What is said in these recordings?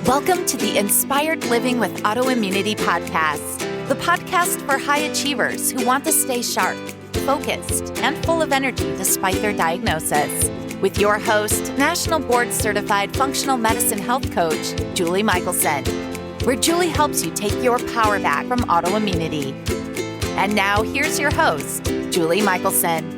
Welcome to the Inspired Living with Autoimmunity podcast, the podcast for high achievers who want to stay sharp, focused, and full of energy despite their diagnosis. With your host, National Board Certified Functional Medicine Health Coach, Julie Michelson, where Julie helps you take your power back from autoimmunity. And now here's your host, Julie Michelson.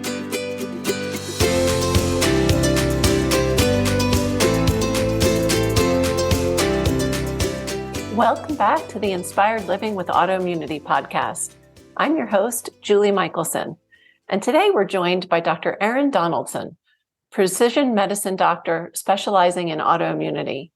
Welcome back to the Inspired Living with Autoimmunity podcast. I'm your host, Julie Michelson, and today we're joined by Dr. Erin Donaldson, precision medicine doctor specializing in autoimmunity.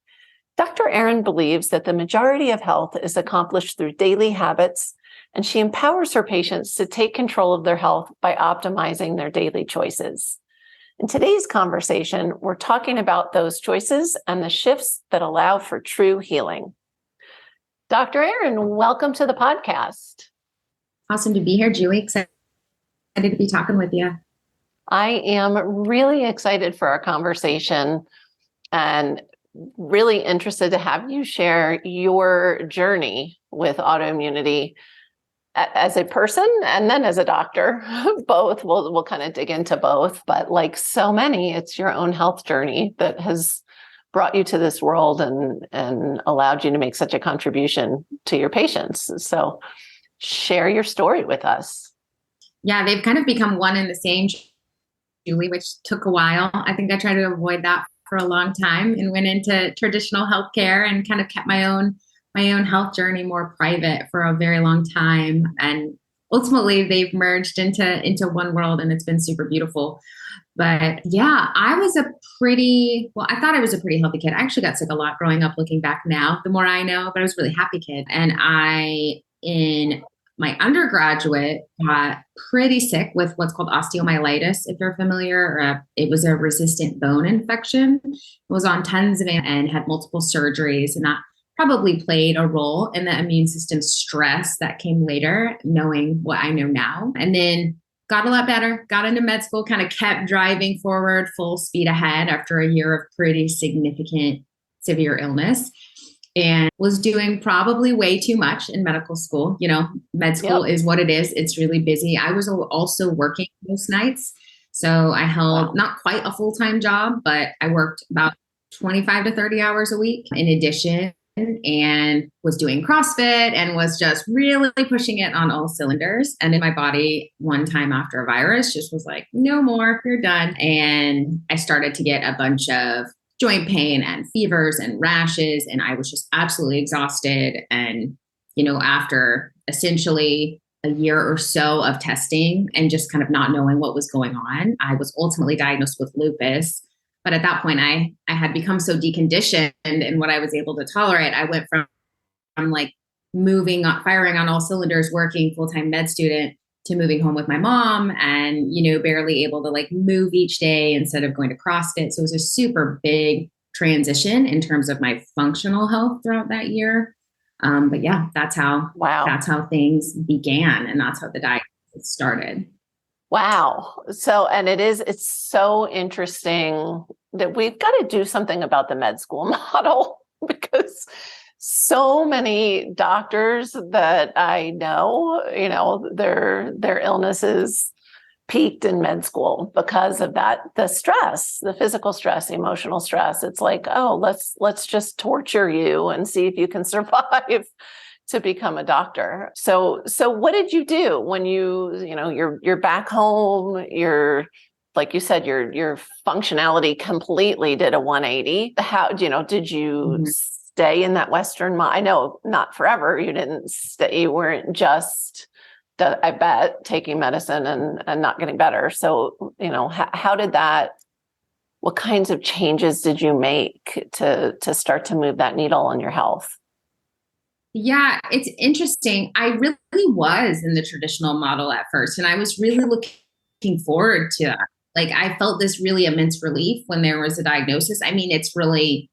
Dr. Erin believes that the majority of health is accomplished through daily habits, and she empowers her patients to take control of their health by optimizing their daily choices. In today's conversation, we're talking about those choices and the shifts that allow for true healing. Dr. Erin, welcome to the podcast. Awesome to be here, Julie. Excited to be talking with you. I am really excited for our conversation and really interested to have you share your journey with autoimmunity as a person and then as a doctor. Both. We'll kind of dig into both, but like so many, it's your own health journey that has brought you to this world and allowed you to make such a contribution to your patients. So share your story with us. Yeah, they've kind of become one and the same, Julie, which took a while. I think I tried to avoid that for a long time and went into traditional healthcare and kind of kept my own health journey more private for a very long time. And ultimately they've merged into one world, and it's been super beautiful. But yeah, I thought I was a pretty healthy kid. I actually got sick a lot growing up, looking back now, the more I know, but I was a really happy kid. And in my undergraduate, got pretty sick with what's called osteomyelitis, if you're familiar. It was a resistant bone infection. It was on tons of and had multiple surgeries, and that probably played a role in the immune system stress that came later, knowing what I know now. And then got a lot better, got into med school, kind of kept driving forward full speed ahead after a year of pretty significant severe illness, and was doing probably way too much in medical school. You know, med school is what it is. It's really busy. I was also working most nights. So I held not quite a full-time job, but I worked about 25 to 30 hours a week in addition, and was doing CrossFit and was just really pushing it on all cylinders. And then my body, one time after a virus, just was like, no more, you're done. And I started to get a bunch of joint pain and fevers and rashes, and I was just absolutely exhausted. And, you know, after essentially a year or so of testing and just kind of not knowing what was going on, I was ultimately diagnosed with lupus. But at that point, I had become so deconditioned in what I was able to tolerate. I went from like firing on all cylinders, working full-time med student, to moving home with my mom and, you know, barely able to like move each day instead of going to CrossFit. So it was a super big transition in terms of my functional health throughout that year. But yeah, that's how things began, and that's how the diagnosis started. Wow. So, and it's so interesting that we've got to do something about the med school model, because so many doctors that I know, you know, their illnesses peaked in med school because of that, the stress, the physical stress, the emotional stress. It's like, oh, let's just torture you and see if you can survive to become a doctor. So what did you do when you're back home, like you said, your functionality completely did a 180. How, did you stay in that Western I know not forever. You didn't stay, you weren't just, I bet, taking medicine and not getting better. So, how did what kinds of changes did you make to start to move that needle on your health? Yeah, it's interesting. I really was in the traditional model at first, and I was really looking forward to that. Like, I felt this really immense relief when there was a diagnosis. I mean, it's really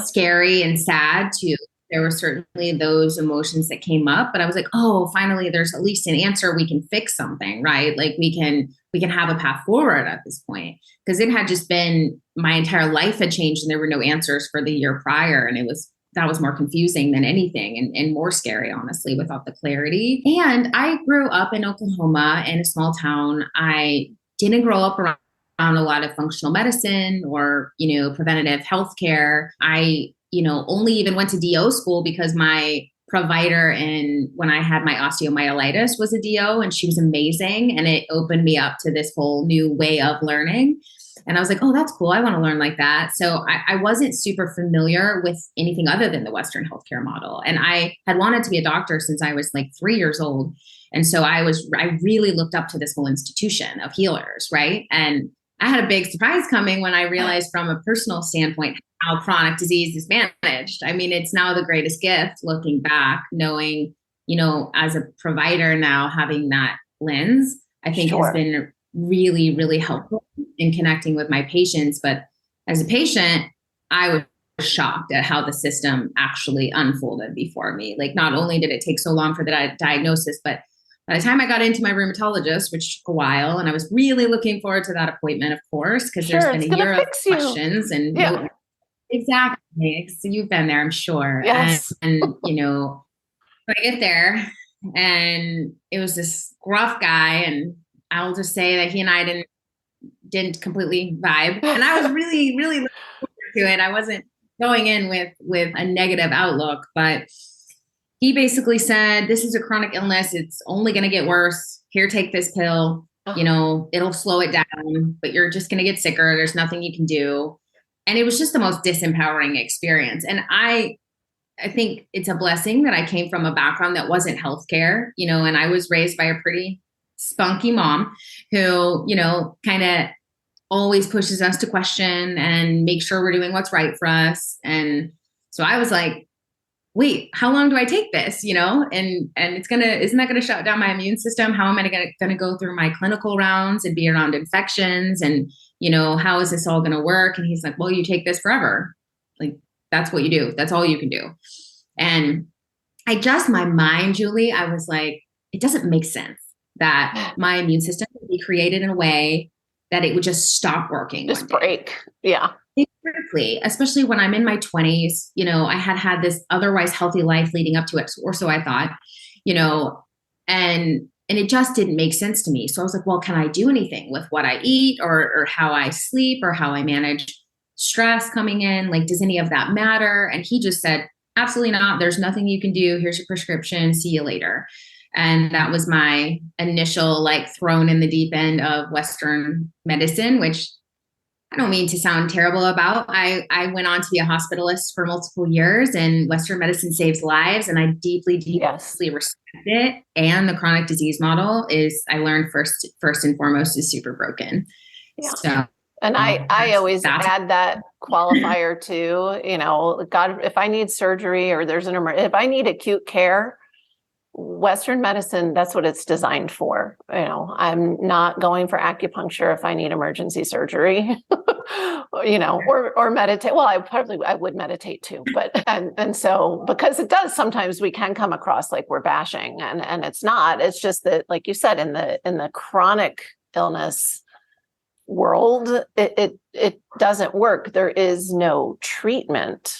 scary and sad too. There were certainly those emotions that came up, but I was like, oh, finally, there's at least an answer. We can fix something, right? Like we can have a path forward at this point, because it had just been, my entire life had changed and there were no answers for the year prior. And it was that was more confusing than anything and more scary, honestly, without the clarity. And I grew up in Oklahoma in a small town. I didn't grow up around a lot of functional medicine or, preventative healthcare. I, only even went to DO school because my provider and when I had my osteomyelitis was a DO, and she was amazing. And it opened me up to this whole new way of learning. And I was like, oh, that's cool. I want to learn like that. So I wasn't super familiar with anything other than the Western healthcare model. And I had wanted to be a doctor since I was like 3 years old. And so I really looked up to this whole institution of healers, right? And I had a big surprise coming when I realized from a personal standpoint how chronic disease is managed. I mean, it's now the greatest gift looking back, knowing, as a provider now, having that lens, I think has been really, really helpful in connecting with my patients. But as a patient, I was shocked at how the system actually unfolded before me. Like, not only did it take so long for the diagnosis, but by the time I got into my rheumatologist, which took a while, and I was really looking forward to that appointment, of course, because there's been a year of questions and exactly. So you've been there, I'm sure. Yes. And so I get there and it was this gruff guy, and I'll just say that he and I didn't completely vibe. And I was really, really looking forward to it. I wasn't going in with a negative outlook, but he basically said, this is a chronic illness. It's only going to get worse. Here, take this pill. It'll slow it down, but you're just going to get sicker. There's nothing you can do. And it was just the most disempowering experience. And I think it's a blessing that I came from a background that wasn't healthcare, and I was raised by a pretty spunky mom who, kind of always pushes us to question and make sure we're doing what's right for us. And so I was like, wait, how long do I take this? And isn't that going to shut down my immune system? How am I going to go through my clinical rounds and be around infections? And, how is this all going to work? And he's like, well, you take this forever. Like, that's what you do. That's all you can do. And my mind, Julie, I was like, it doesn't make sense that my immune system would be created in a way that it would just stop working. Just break. Yeah. Exactly. Especially when I'm in my 20s, I had this otherwise healthy life leading up to it, or so I thought, and it just didn't make sense to me. So I was like, well, can I do anything with what I eat or how I sleep or how I manage stress coming in? Like, does any of that matter? And he just said, absolutely not. There's nothing you can do. Here's your prescription. See you later. And that was my initial thrown in the deep end of Western medicine, which I don't mean to sound terrible about. I went on to be a hospitalist for multiple years, and Western medicine saves lives. And I deeply, deeply respect it. And the chronic disease model I learned first and foremost is super broken. Yeah. So, and I always add that qualifier too, God, if I need surgery or there's if I need acute care, Western medicine, that's what it's designed for. I'm not going for acupuncture if I need emergency surgery, or meditate. Well, I would meditate too, but, and so, because it does, sometimes we can come across like we're bashing and it's not, it's just that, like you said, in the chronic illness world, it doesn't work. There is no treatment.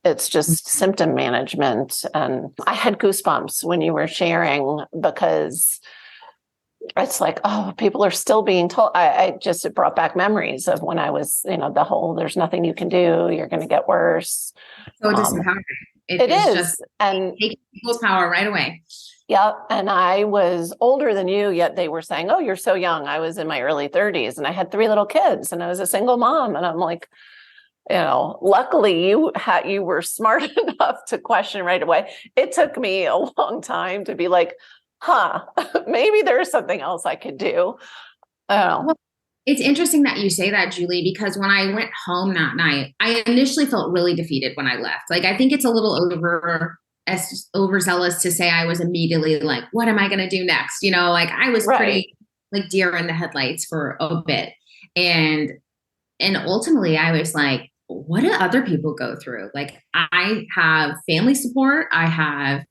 It's just symptom management. And I had goosebumps when you were sharing, because it's like, oh, people are still being told. It brought back memories of when I was, the whole, there's nothing you can do. You're going to get worse. So disempowering. It is. Just and taking people's power right away. Yeah. And I was older than you, yet they were saying, oh, you're so young. I was in my early 30s and I had 3 little kids and I was a single mom. And I'm like, luckily you were smart enough to question right away. It took me a long time to be like, maybe there's something else I could do. It's interesting that you say that, Julie, because when I went home that night, I initially felt really defeated when I left. Like, I think it's a little overzealous to say I was immediately like, what am I going to do next? I was pretty deer in the headlights for a bit. And ultimately I was like, what do other people go through? Like, I have family support. I have,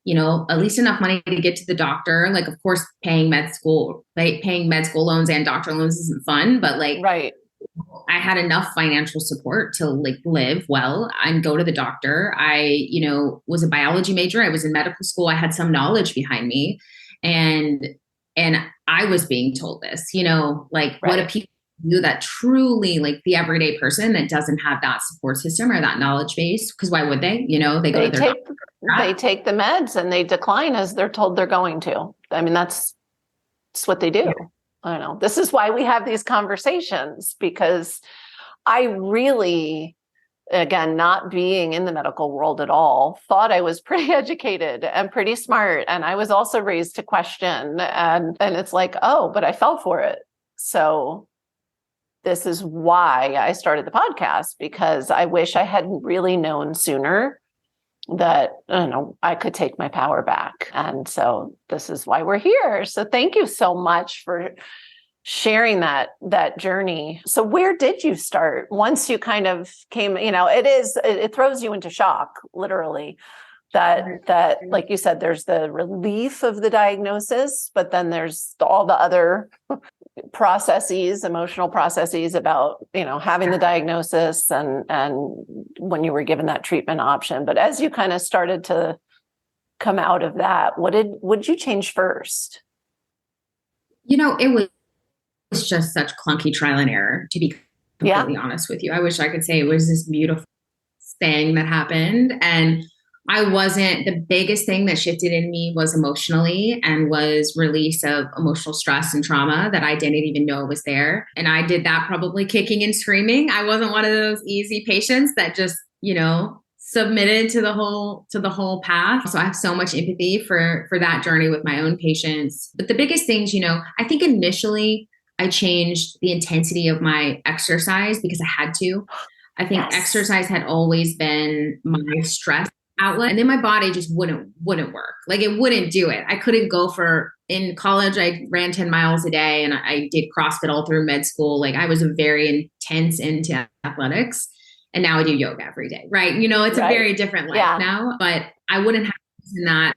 at least enough money to get to the doctor. Like, of course, paying med school loans and doctor loans isn't fun, but I had enough financial support to like live well and go to the doctor. I, was a biology major. I was in medical school. I had some knowledge behind me. And I was being told this, like what do people do that truly like the everyday person that doesn't have that support system or that knowledge base? Because why would they? They go to their doctor. They take the meds and they decline as they're told they're going to. I mean, that's what they do. Yeah. I don't know. This is why we have these conversations, because I really, again, not being in the medical world at all, thought I was pretty educated and pretty smart. And I was also raised to question. And it's like, oh, but I fell for it. So this is why I started the podcast, because I wish I had really known sooner that, I could take my power back. And so this is why we're here. So thank you so much for sharing that journey. So where did you start once you kind of came, it throws you into shock, literally, that like you said, there's the relief of the diagnosis, but then there's all the other processes, emotional processes about, having the diagnosis and when you were given that treatment option. But as you kind of started to come out of that, what did you change first? It was just such clunky trial and error, to be completely honest with you. I wish I could say it was this beautiful thing that happened. And the biggest thing that shifted in me was emotionally, and was release of emotional stress and trauma that I didn't even know was there. And I did that probably kicking and screaming. I wasn't one of those easy patients that just, submitted to the whole path. So I have so much empathy for that journey with my own patients. But the biggest things, I think initially I changed the intensity of my exercise because I had to. I think exercise had always been my stress outlet, and then my body just wouldn't work. Like it wouldn't do it. I couldn't go in college. I ran 10 miles a day, and I did CrossFit all through med school. Like I was very intense into athletics, and now I do yoga every day. Right. It's a very different life now, but I wouldn't have done that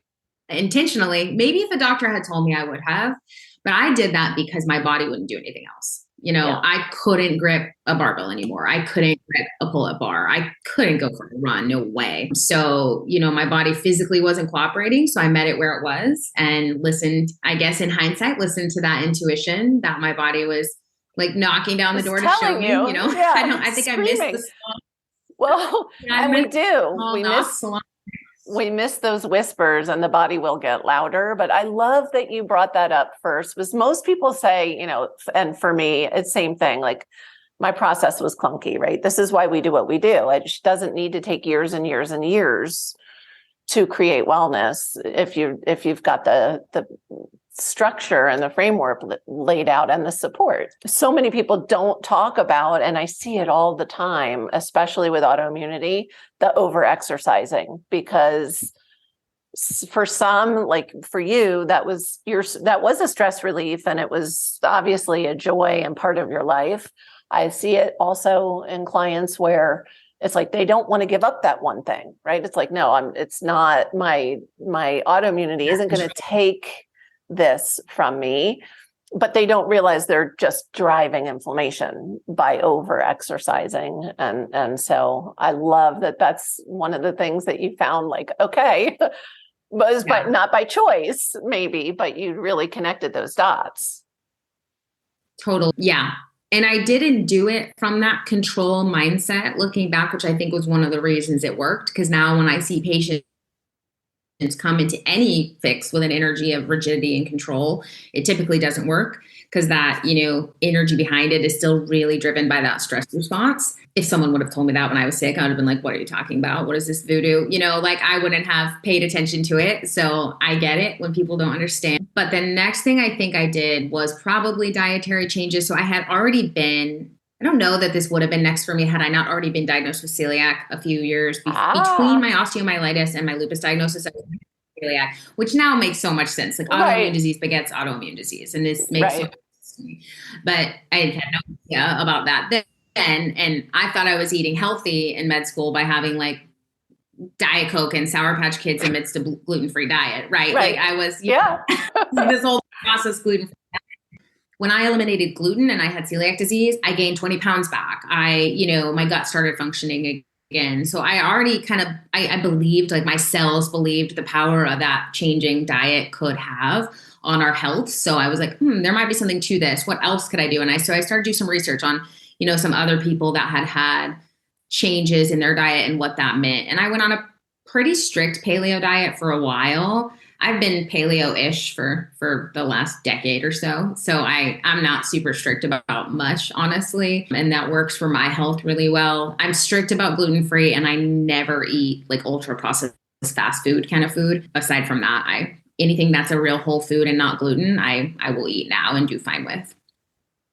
intentionally. Maybe if a doctor had told me, I would have, but I did that because my body wouldn't do anything else. I couldn't grip a barbell anymore. I couldn't grip a pull-up bar. I couldn't go for a run. No way. So, my body physically wasn't cooperating. So I met it where it was and listened, I guess in hindsight, listened to that intuition that my body was like knocking down the door to show me, I think I missed the small. Well, and we do. We miss those whispers, and the body will get louder. But I love that you brought that up first, because most people say, and for me, it's the same thing. Like my process was clunky, right? This is why we do what we do. It doesn't need to take years and years and years to create wellness if you've got the structure and the framework laid out and the support. So many people don't talk about, and I see it all the time, especially with autoimmunity, the over-exercising, because for some, like for you, that was a stress relief, and it was obviously a joy and part of your life. I see it also in clients where it's like they don't want to give up that one thing, right? It's like, no, it's not my autoimmunity isn't going to take this from me, but they don't realize they're just driving inflammation by over exercising. And so I love that that's one of the things that you found, like, okay, but not by choice, maybe, but you really connected those dots. Total. Yeah. And I didn't do it from that control mindset looking back, which I think was one of the reasons it worked. Because now when I see patients come into any fix with an energy of rigidity and control, it typically doesn't work, because that, energy behind it is still really driven by that stress response. If someone would have told me that when I was sick, I would have been like, what are you talking about? What is this voodoo? I wouldn't have paid attention to it. So I get it when people don't understand. But the next thing I think I did was probably dietary changes. So I had already been, I don't know that this would have been next for me had I not already been diagnosed with celiac a few years between my osteomyelitis and my lupus diagnosis. I was celiac, which now makes so much sense. Like autoimmune disease begets autoimmune disease, and this makes so much sense to me. But I had no idea about that then, and I thought I was eating healthy in med school by having like Diet Coke and Sour Patch Kids amidst a gluten-free diet, right? Like I was, this whole processed gluten-free diet, when I eliminated gluten and I had celiac disease, I gained 20 pounds back. My gut started functioning again. So I already I believed, like my cells believed the power of that changing diet could have on our health. So I was like, there might be something to this. What else could I do? So I started to do some research on, some other people that had changes in their diet and what that meant. And I went on a pretty strict paleo diet for a while. I've been paleo-ish for the last decade or so. So I'm not super strict about much, honestly. And that works for my health really well. I'm strict about gluten-free, and I never eat like ultra processed fast food kind of food. Aside from that, anything that's a real whole food and not gluten, I will eat now and do fine with.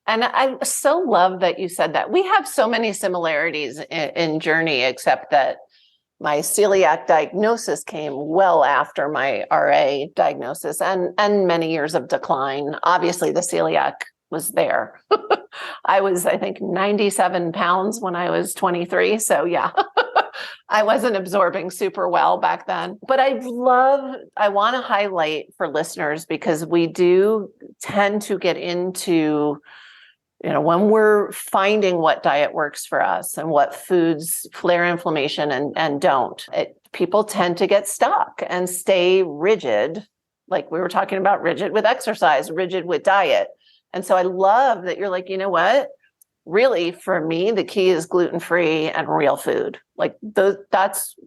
And I so love that you said that. We have so many similarities in journey, except that my celiac diagnosis came well after my RA diagnosis and many years of decline. Obviously, the celiac was there. I was, I think, 97 pounds when I was 23. So yeah, I wasn't absorbing super well back then. But I want to highlight for listeners, because we do tend to get into, when we're finding what diet works for us and what foods flare inflammation and don't, people tend to get stuck and stay rigid. Like we were talking about, rigid with exercise, rigid with diet. And so I love that you're like, you know what? Really, for me, the key is gluten-free and real food. Like that's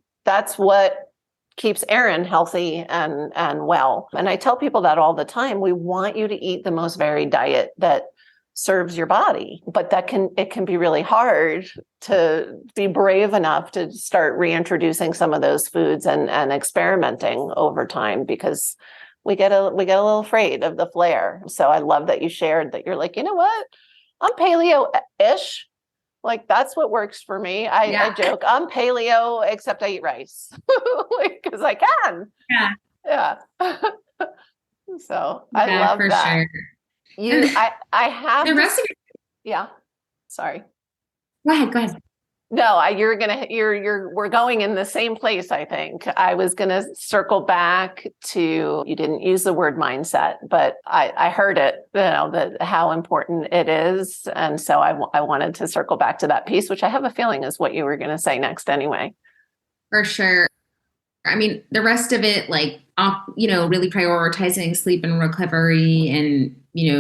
what keeps Erin healthy and well. And I tell people that all the time. We want you to eat the most varied diet that serves your body, but it can be really hard to be brave enough to start reintroducing some of those foods and experimenting over time, because we get a little afraid of the flare. So I love that you shared that. You're like, you know what? I'm paleo-ish. Like that's what works for me. I joke, I'm paleo, except I eat rice because I can. Yeah. So I love for that. Sure. I have the rest of it. Yeah. Sorry. Go ahead. No, we're going in the same place. I think I was going to circle back to, you didn't use the word mindset, but I heard it, how important it is. And so I wanted to circle back to that piece, which I have a feeling is what you were going to say next anyway. For sure. I mean, the rest of it, like, really prioritizing sleep and recovery and,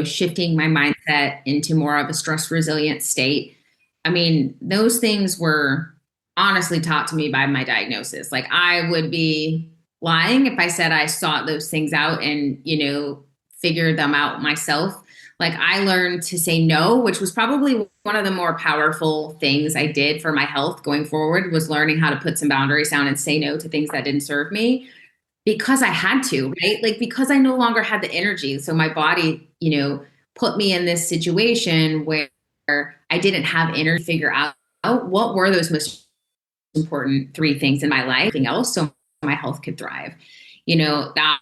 shifting my mindset into more of a stress resilient state. I mean, those things were honestly taught to me by my diagnosis. Like I would be lying if I said I sought those things out and, figured them out myself. Like I learned to say no, which was probably one of the more powerful things I did for my health going forward, was learning how to put some boundaries down and say no to things that didn't serve me, because I had to, right? Like, because I no longer had the energy. So my body, put me in this situation where I didn't have energy to figure out what were those most important 3 things in my life, anything else, so my health could thrive. That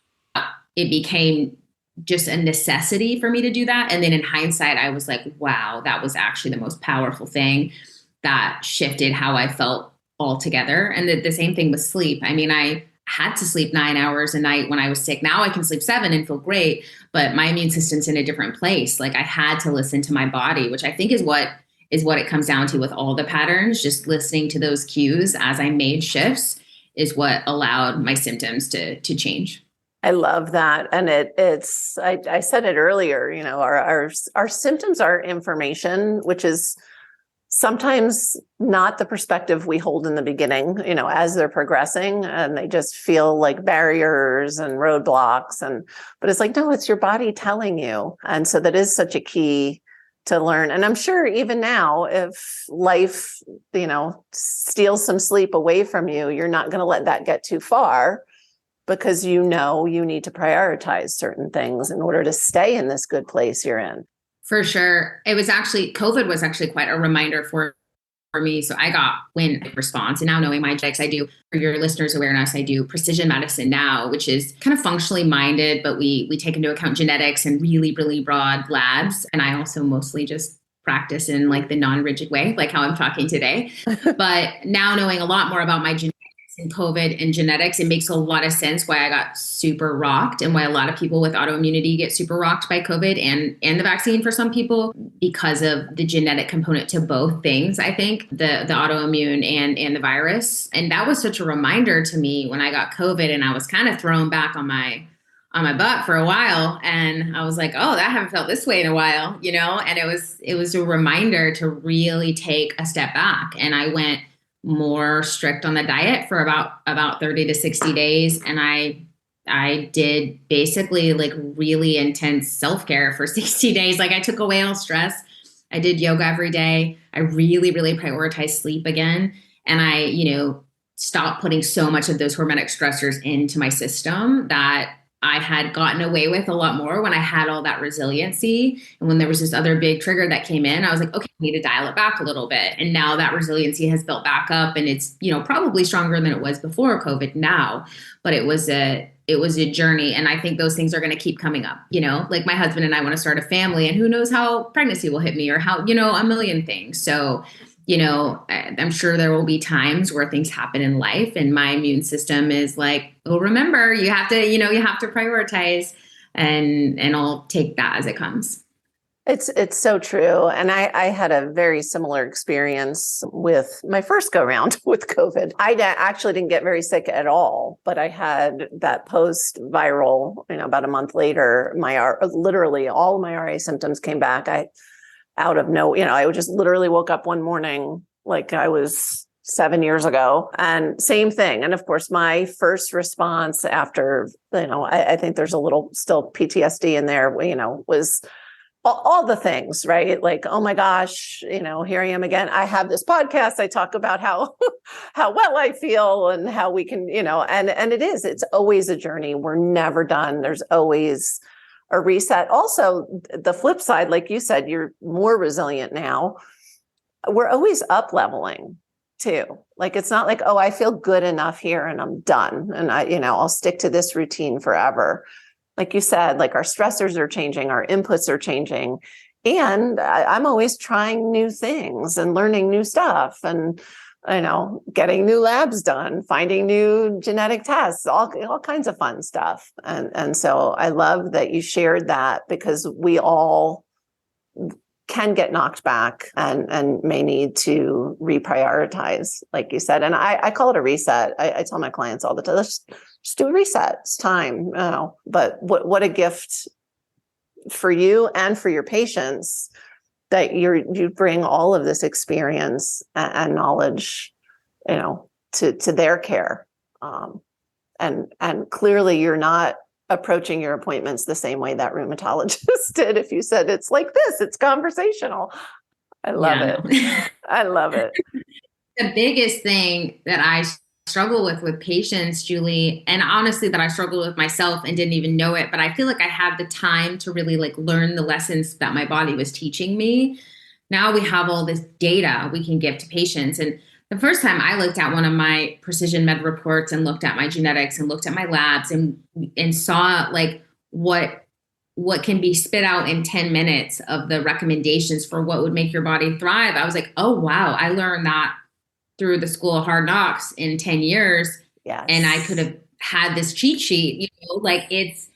it became just a necessity for me to do that. And then in hindsight, I was like, wow, that was actually the most powerful thing that shifted how I felt altogether. And the same thing with sleep. I mean, I had to sleep 9 hours a night when I was sick. Now I can sleep 7 and feel great, but my immune system's in a different place. Like I had to listen to my body, which I think is what it comes down to with all the patterns. Just listening to those cues as I made shifts is what allowed my symptoms to change. I love that. And I said it earlier, our symptoms are information, which is sometimes not the perspective we hold in the beginning, as they're progressing, and they just feel like barriers and roadblocks. But it's like, no, it's your body telling you. And so that is such a key to learn. And I'm sure even now, if life, steals some sleep away from you, you're not going to let that get too far, because you need to prioritize certain things in order to stay in this good place you're in. For sure. COVID was actually quite a reminder for me. So I got wind response, and now knowing my genetics, I do, for your listeners' awareness, I do precision medicine now, which is kind of functionally minded, but we take into account genetics and really, really broad labs. And I also mostly just practice in like the non-rigid way, like how I'm talking today. But now knowing a lot more about my genetics and COVID and genetics, it makes a lot of sense why I got super rocked and why a lot of people with autoimmunity get super rocked by COVID and the vaccine for some people because of the genetic component to both things. I think the autoimmune and the virus. And that was such a reminder to me when I got COVID and I was kind of thrown back on my butt for a while. And I was like, oh, I haven't felt this way in a while, and it was a reminder to really take a step back. And I went more strict on the diet for about 30 to 60 days. And I did basically like really intense self-care for 60 days. Like I took away all stress. I did yoga every day. I really, really prioritized sleep again. And I, stopped putting so much of those hormetic stressors into my system that I had gotten away with a lot more when I had all that resiliency. And when there was this other big trigger that came in, I was like, okay, I need to dial it back a little bit. And now that resiliency has built back up and it's, probably stronger than it was before COVID now, but it was a journey. And I think those things are going to keep coming up, like my husband and I want to start a family and who knows how pregnancy will hit me or how, a million things. So I'm sure there will be times where things happen in life and my immune system is like, oh, remember, you have to prioritize and I'll take that as it comes. It's so true. And I had a very similar experience with my first go round with COVID. I actually didn't get very sick at all, but I had that post-viral, about a month later, literally all of my RA symptoms came back. I just literally woke up one morning like I was 7 years ago and same thing. And of course, my first response after, I think there's a little still PTSD in there, was all the things, right? Like, oh my gosh, here I am again. I have this podcast. I talk about how well I feel and how we can, and it's always a journey. We're never done. There's always a reset. Also, the flip side, like you said, you're more resilient now. We're always up leveling too. Like, it's not like, oh, I feel good enough here and I'm done. And I'll stick to this routine forever. Like you said, like our stressors are changing, our inputs are changing. And I'm always trying new things and learning new stuff and, getting new labs done, finding new genetic tests, all kinds of fun stuff. And so I love that you shared that because we all can get knocked back and may need to reprioritize, like you said. And I call it a reset. I tell my clients all the time, let's just do a reset. It's time. But what a gift for you and for your patients that you bring all of this experience and knowledge, to their care. And clearly you're not approaching your appointments the same way that rheumatologist did. If you said it's like this, it's conversational. I love it. I love it. The biggest thing that I struggle with patients, Julie, and honestly that I struggled with myself and didn't even know it, but I feel like I had the time to really like learn the lessons that my body was teaching me. Now we have all this data we can give to patients. And the first time I looked at one of my precision med reports and looked at my genetics and looked at my labs and saw like what can be spit out in 10 minutes of the recommendations for what would make your body thrive, I was like, oh, wow, I learned that through the School of Hard Knocks in 10 years. Yes. And I could have had this cheat sheet, like it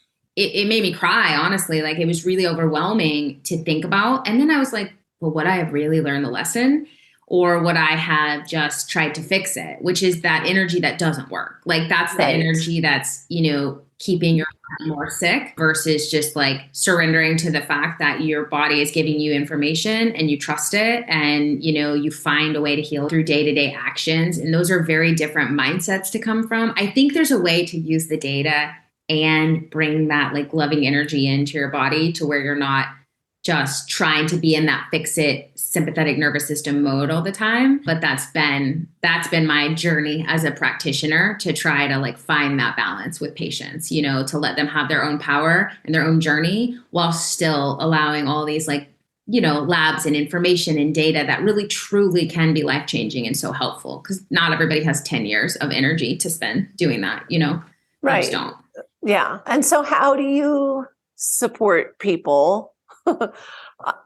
made me cry, honestly. Like it was really overwhelming to think about. And then I was like, well, would I have really learned the lesson? Or would I have just tried to fix it, which is that energy that doesn't work. Like that's the energy that's, keeping your body more sick versus just like surrendering to the fact that your body is giving you information and you trust it and, you find a way to heal through day-to-day actions. And those are very different mindsets to come from. I think there's a way to use the data and bring that like loving energy into your body to where you're not just trying to be in that fix it sympathetic nervous system mode all the time. But that's been my journey as a practitioner to try to like find that balance with patients, to let them have their own power and their own journey while still allowing all these like, labs and information and data that really truly can be life-changing and so helpful because not everybody has 10 years of energy to spend doing that, Right. Most don't. Yeah. And so how do you support people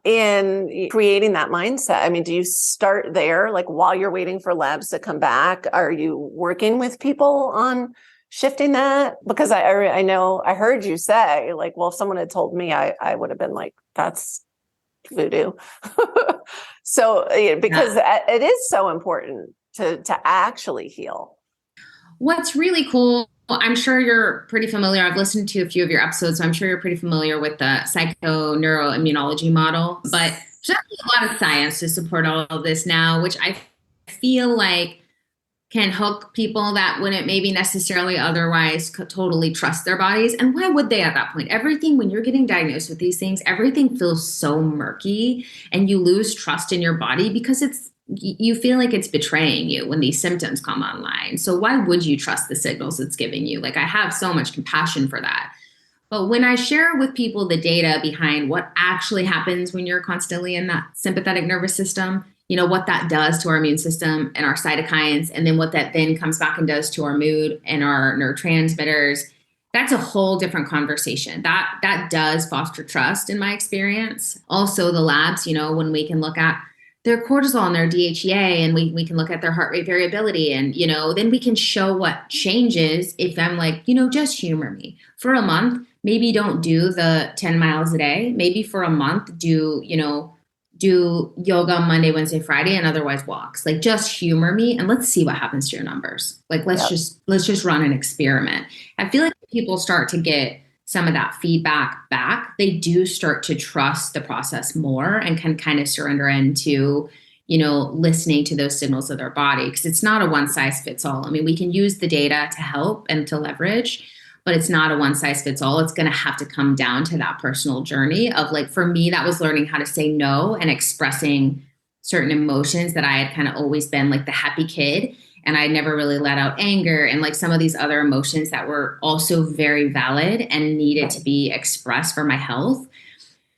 in creating that mindset? I mean, do you start there, like while you're waiting for labs to come back? Are you working with people on shifting that? Because I know I heard you say, like, well, if someone had told me, I would have been like, that's voodoo. So because it is so important to actually heal. What's really cool, I'm sure you're pretty familiar. I've listened to a few of your episodes, so I'm sure you're pretty familiar with the psychoneuroimmunology model. But there's a lot of science to support all of this now, which I feel like can hook people that wouldn't maybe necessarily otherwise totally trust their bodies. And why would they at that point? Everything, when you're getting diagnosed with these things, everything feels so murky and you lose trust in your body because you feel like it's betraying you when these symptoms come online. So why would you trust the signals it's giving you? Like, I have so much compassion for that. But when I share with people the data behind what actually happens when you're constantly in that sympathetic nervous system, what that does to our immune system and our cytokines, and then what that then comes back and does to our mood and our neurotransmitters, that's a whole different conversation. That does foster trust in my experience. Also, the labs, when we can look at their cortisol and their DHEA, and we can look at their heart rate variability, and, then we can show what changes if I'm like, just humor me. For a month, maybe don't do the 10 miles a day. Maybe for a month, do yoga Monday, Wednesday, Friday, and otherwise walks. Like, just humor me and let's see what happens to your numbers. Like, let's just run an experiment. I feel like if people start to get some of that feedback back, they do start to trust the process more and can kind of surrender into, listening to those signals of their body. Because it's not a one size fits all. I mean, we can use the data to help and to leverage, but it's not a one size fits all. It's going to have to come down to that personal journey of, like, for me, that was learning how to say no and expressing certain emotions that I had kind of always been like the happy kid. And I never really let out anger and like some of these other emotions that were also very valid and needed to be expressed for my health.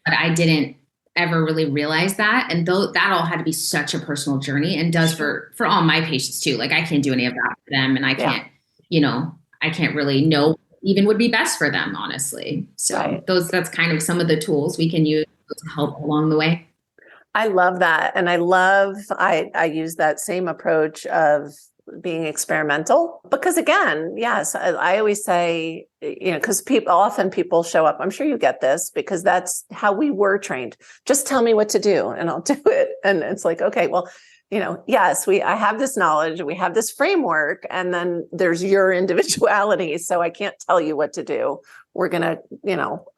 But I didn't ever really realize that. And though that all had to be such a personal journey, and does for all my patients too. Like, I can't do any of that for them. And I can't, I can't really know even would be best for them, honestly. So that's kind of some of the tools we can use to help along the way. I love that. And I use that same approach of being experimental, because again, yes, I always say, because people show up, I'm sure you get this, because that's how we were trained. Just tell me what to do and I'll do it. And it's like, okay, well, yes, I have this knowledge, we have this framework, and then there's your individuality. So I can't tell you what to do. We're going to,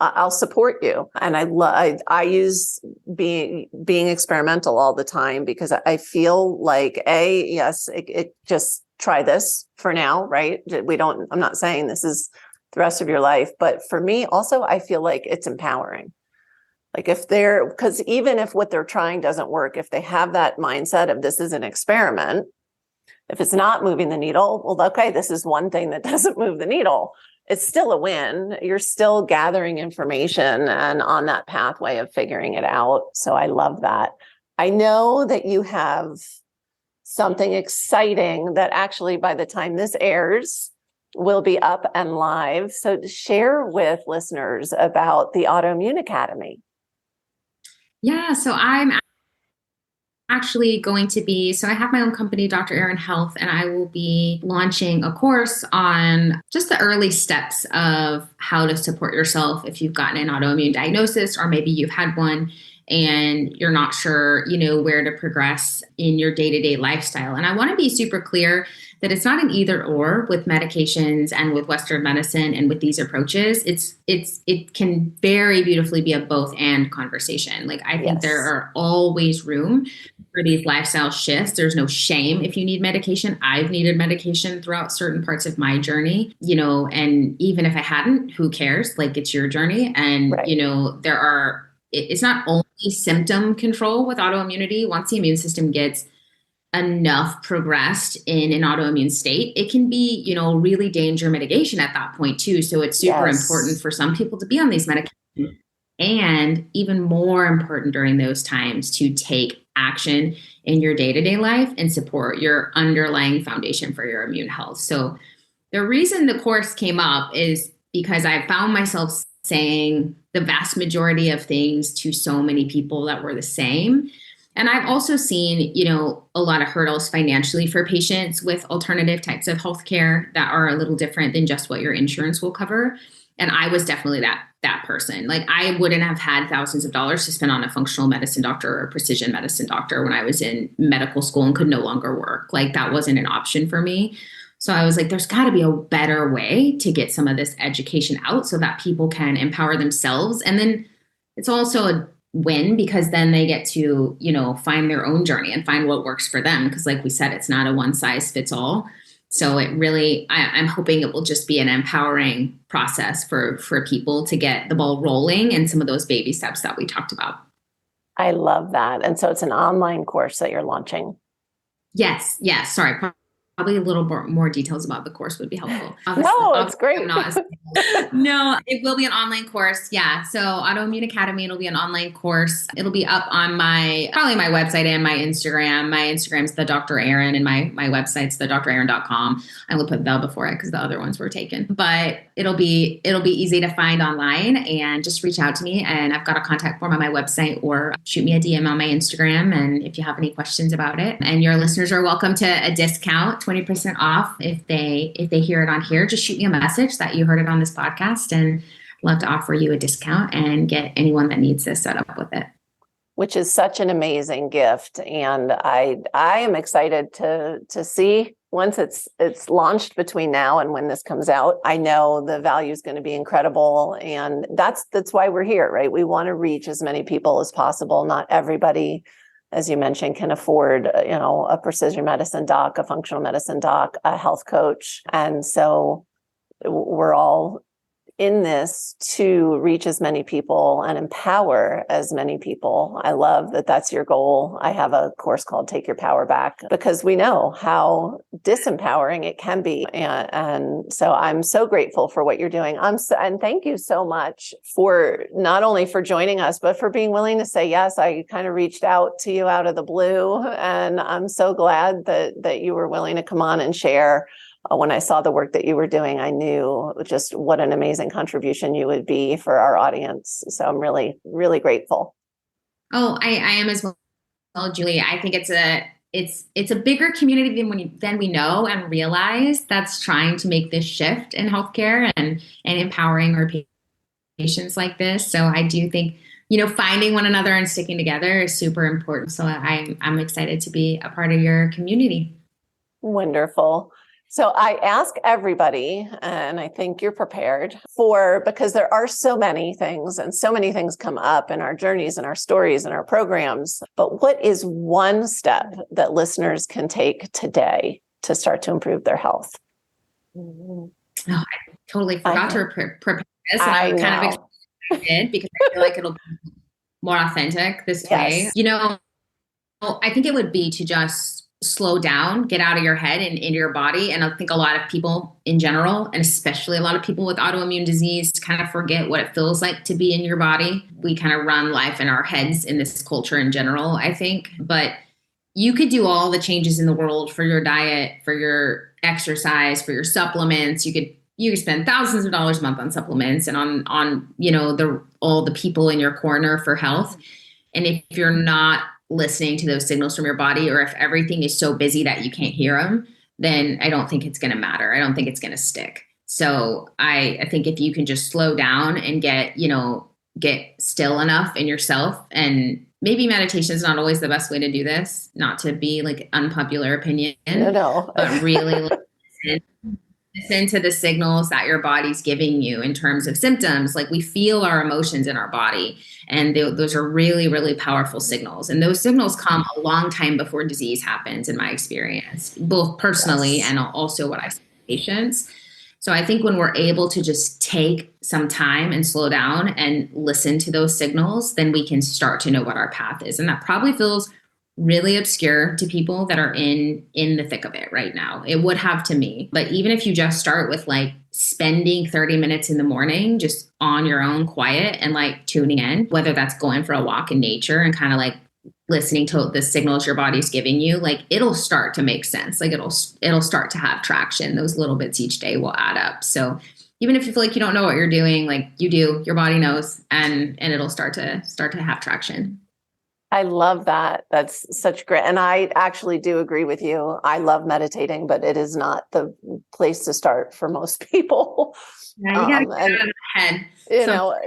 I'll support you. And I use being experimental all the time, because I feel like it just try this for now, right? I'm not saying this is the rest of your life, but for me also, I feel like it's empowering. Like, because even if what they're trying doesn't work, if they have that mindset of this is an experiment, if it's not moving the needle, well, okay, this is one thing that doesn't move the needle. It's still a win. You're still gathering information and on that pathway of figuring it out. So I love that. I know that you have something exciting that actually by the time this airs will be up and live. So share with listeners about the Autoimmune Academy. Yeah, so I'm actually going to be, I have my own company, Dr. Erin Health, and I will be launching a course on just the early steps of how to support yourself if you've gotten an autoimmune diagnosis, or maybe you've had one and you're not sure, where to progress in your day-to-day lifestyle. And I want to be super clear that it's not an either or with medications and with Western medicine and with these approaches. It can very beautifully be a both and conversation. Like, I think there are always room for these lifestyle shifts. There's no shame if you need medication. I've needed medication throughout certain parts of my journey, and even if I hadn't, who cares? Like, it's your journey. And, it's not only symptom control with autoimmunity. Once the immune system gets enough progressed in an autoimmune state, it can be, really danger mitigation at that point too. So it's super important for some people to be on these medications, and even more important during those times to take action in your day-to-day life and support your underlying foundation for your immune health. So the reason the course came up is because I found myself saying the vast majority of things to so many people that were the same. And I've also seen, a lot of hurdles financially for patients with alternative types of healthcare that are a little different than just what your insurance will cover. And I was definitely that person. Like, I wouldn't have had thousands of dollars to spend on a functional medicine doctor or a precision medicine doctor when I was in medical school and could no longer work. Like, that wasn't an option for me. So I was like, there's got to be a better way to get some of this education out so that people can empower themselves. And then it's also a win because then they get to, find their own journey and find what works for them. Because like we said, it's not a one size fits all. So it really, I'm hoping it will just be an empowering process for people to get the ball rolling and some of those baby steps that we talked about. I love that. And so it's an online course that you're launching. Yes. Sorry. Probably a little more details about the course would be helpful. No, it's great. No, it will be an online course. Yeah. So Autoimmune Academy, it'll be an online course. It'll be up on probably my website and my Instagram. My Instagram's the Dr. Erin and my website's the drerin.com. I will put the before it because the other ones were taken, but it'll be easy to find online, and just reach out to me. And I've got a contact form on my website, or shoot me a DM on my Instagram. And if you have any questions about it, and your listeners are welcome to a discount, 20% off if they hear it on here. Just shoot me a message that you heard it on this podcast, and I'd love to offer you a discount and get anyone that needs this set up with it. Which is such an amazing gift. And I am excited to see once it's launched between now and when this comes out. I know the value is going to be incredible. And that's why we're here, right? We want to reach as many people as possible. Not everybody, as you mentioned, can afford, a precision medicine doc, a functional medicine doc, a health coach. And so we're all in this to reach as many people and empower as many people. I love that that's your goal. I have a course called Take Your Power Back, because we know how disempowering it can be. And so I'm so grateful for what you're doing. And thank you so much for not only for joining us, but for being willing to say yes. I kind of reached out to you out of the blue, and I'm so glad that you were willing to come on and share. When I saw the work that you were doing, I knew just what an amazing contribution you would be for our audience. So I'm really, really grateful. Oh, I am as well, Julie. I think it's a bigger community than we know and realize, that's trying to make this shift in healthcare and empowering our patients like this. So I do think, finding one another and sticking together is super important. So I'm excited to be a part of your community. Wonderful. So I ask everybody, and I think you're prepared because there are so many things, and so many things come up in our journeys and our stories and our programs. But what is one step that listeners can take today to start to improve their health? Oh, I totally forgot to prepare this. And I'm kind of excited because I feel like it'll be more authentic this way. I think it would be to just slow down, get out of your head and into your body. And I think a lot of people in general, and especially a lot of people with autoimmune disease, kind of forget what it feels like to be in your body. We kind of run life in our heads in this culture in general, I think. But you could do all the changes in the world for your diet, for your exercise, for your supplements. You could spend thousands of dollars a month on supplements and on all the people in your corner for health. And if you're not listening to those signals from your body, or if everything is so busy that you can't hear them, then I don't think it's going to matter. I don't think it's going to stick. So I think if you can just slow down and get still enough in yourself, and maybe meditation is not always the best way to do this, not to be like unpopular opinion, no. But really listen to the signals that your body's giving you in terms of symptoms. Like, we feel our emotions in our body, and those are really, really powerful signals. And those signals come a long time before disease happens, in my experience, both personally and also what I see with patients. So I think when we're able to just take some time and slow down and listen to those signals, then we can start to know what our path is. And that probably feels really obscure to people that are in the thick of it right now. It would have to me. But even if you just start with like spending 30 minutes in the morning just on your own, quiet, and like tuning in, whether that's going for a walk in nature and kind of like listening to the signals your body's giving you, like, it'll start to make sense. Like, it'll start to have traction. Those little bits each day will add up. So even if you feel like you don't know what you're doing, like you do, your body knows, and it'll start to have traction. I love that. That's such great. And I actually do agree with you. I love meditating, but it is not the place to start for most people. Yeah, you gotta get out of the head. You know,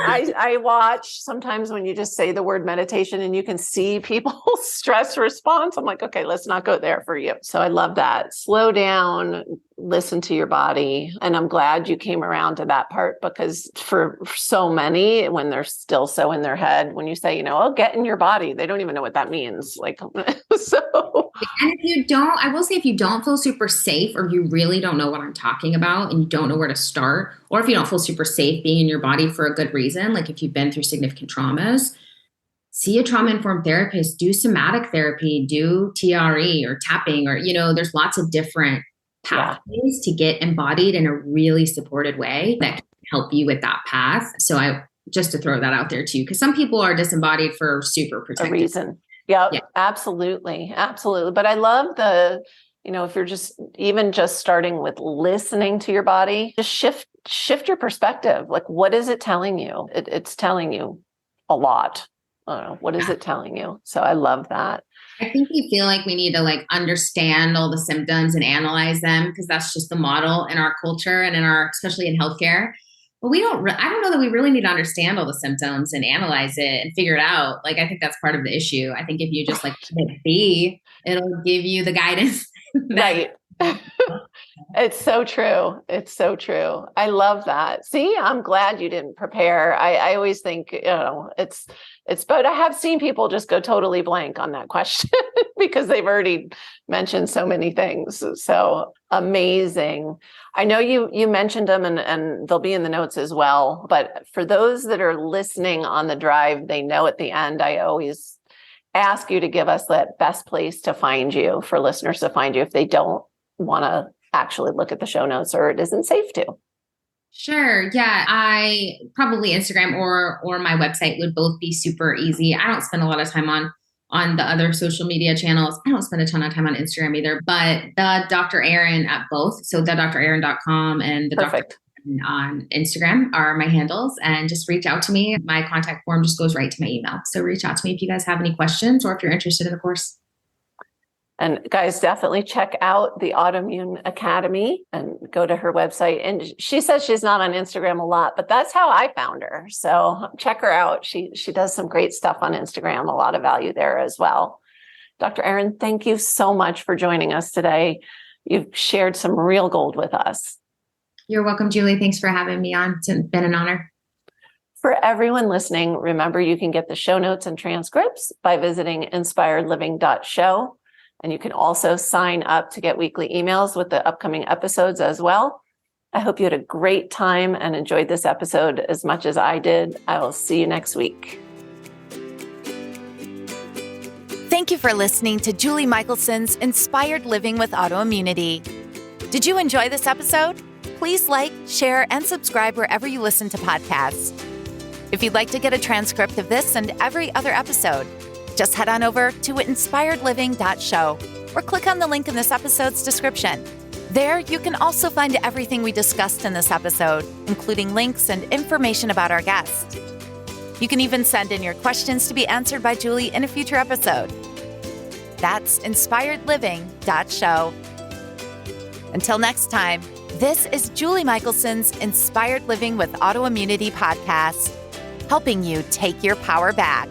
I watch sometimes when you just say the word meditation and you can see people's stress response. I'm like, okay, let's not go there for you. So I love that. Slow down, listen to your body. And I'm glad you came around to that part, because for so many, when they're still so in their head, when you say, oh, get in your body, they don't even know what that means. Like, so. And if you don't, I will say, if you don't feel super safe, or you really don't know what I'm talking about and you don't know where to start, or if you don't feel super safe being in your body for a good reason, like if you've been through significant traumas, see a trauma-informed therapist, do somatic therapy, do TRE or tapping, or, there's lots of different pathways to get embodied in a really supported way that can help you with that path. So just to throw that out there too, because some people are disembodied for super protective reason. Yeah, absolutely. Absolutely. But I love if you're just starting with listening to your body, just shift your perspective. Like, what is it telling you? It's telling you a lot. What is it telling you? So I love that. I think we feel like we need to understand all the symptoms and analyze them, because that's just the model in our culture and especially in healthcare. But I don't know that we really need to understand all the symptoms and analyze it and figure it out. I think that's part of the issue. I think if you just let it be, it'll give you the guidance. Right. It's so true. It's so true. I love that. See, I'm glad you didn't prepare. I always think, but I have seen people just go totally blank on that question because they've already mentioned so many things. So amazing. I know you mentioned them and they'll be in the notes as well, but for those that are listening on the drive, they know at the end, I always ask you to give us that best place to find you, for listeners to find you if they don't want to actually look at the show notes or it isn't safe to. Sure. Yeah. I probably Instagram or my website would both be super easy. I don't spend a lot of time on the other social media channels. I don't spend a ton of time on Instagram either, but the Dr. Erin at both. So the drerin.com and the Perfect. Dr. on Instagram are my handles, and just reach out to me. My contact form just goes right to my email. So reach out to me if you guys have any questions or if you're interested in the course. And guys, definitely check out the Autoimmune Academy and go to her website. And she says she's not on Instagram a lot, but that's how I found her. So check her out. She does some great stuff on Instagram, a lot of value there as well. Dr. Erin, thank you so much for joining us today. You've shared some real gold with us. You're welcome, Julie. Thanks for having me on. It's been an honor. For everyone listening, remember you can get the show notes and transcripts by visiting inspiredliving.show. And you can also sign up to get weekly emails with the upcoming episodes as well. I hope you had a great time and enjoyed this episode as much as I did. I will see you next week. Thank you for listening to Julie Michelson's Inspired Living with Autoimmunity. Did you enjoy this episode? Please like, share, and subscribe wherever you listen to podcasts. If you'd like to get a transcript of this and every other episode, just head on over to inspiredliving.show or click on the link in this episode's description. There, you can also find everything we discussed in this episode, including links and information about our guest. You can even send in your questions to be answered by Julie in a future episode. That's inspiredliving.show. Until next time, this is Julie Michelson's Inspired Living with Autoimmunity podcast, helping you take your power back.